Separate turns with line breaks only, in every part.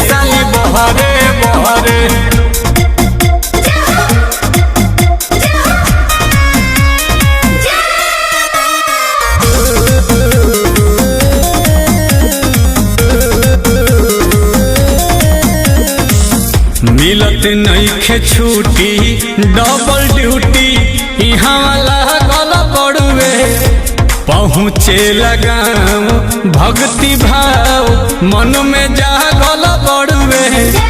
साली बहरे बहरे। मिलत नइखे छुट्टी डबल ड्यूटी यहाँ वाला गल पड़ुए पहुँचे लगाम भक्ति भाव मन में जा गल पड़ुए।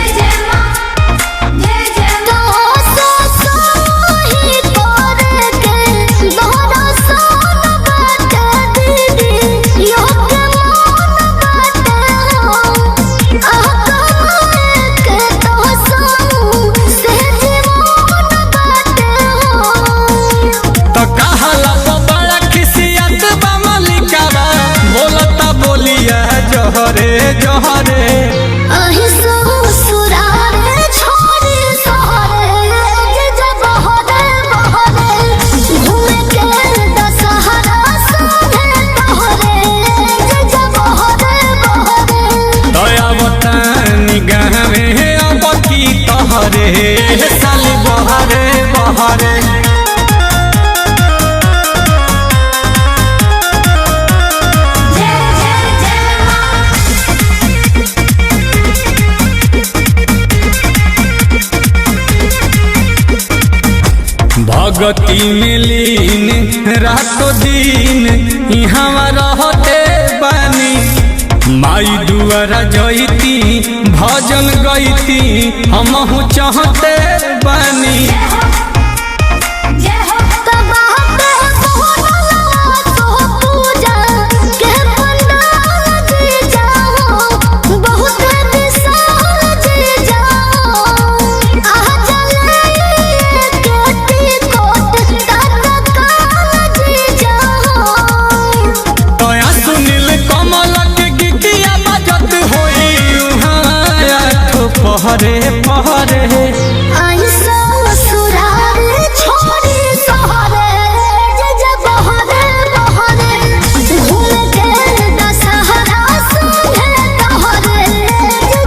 जहरे जहरे
अहि ससुरारे छोड़ी सहरे जब बहरे बहरे घूमे के दशहरा संगे तोहरे जब बहरे बहरे।
दया बतानी गावे अब की तोहरे साली बहरे बहरे। भगती में लीन रातों दिन यहाँ रहते बानी माई दुआरा जईती भजन गईती हमहु चाहते बानी। पहरे पहरे
अहि ससुरारे छोड़ी सहरे जब बहरे बहरे घूमे के दशहरा संगे तोहरे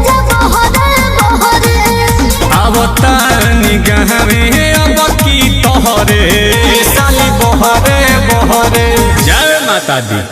जब बहरे बहरे।
आवतानी गावे अब की तोहरे साली बहरे बहरे। जय माता दी।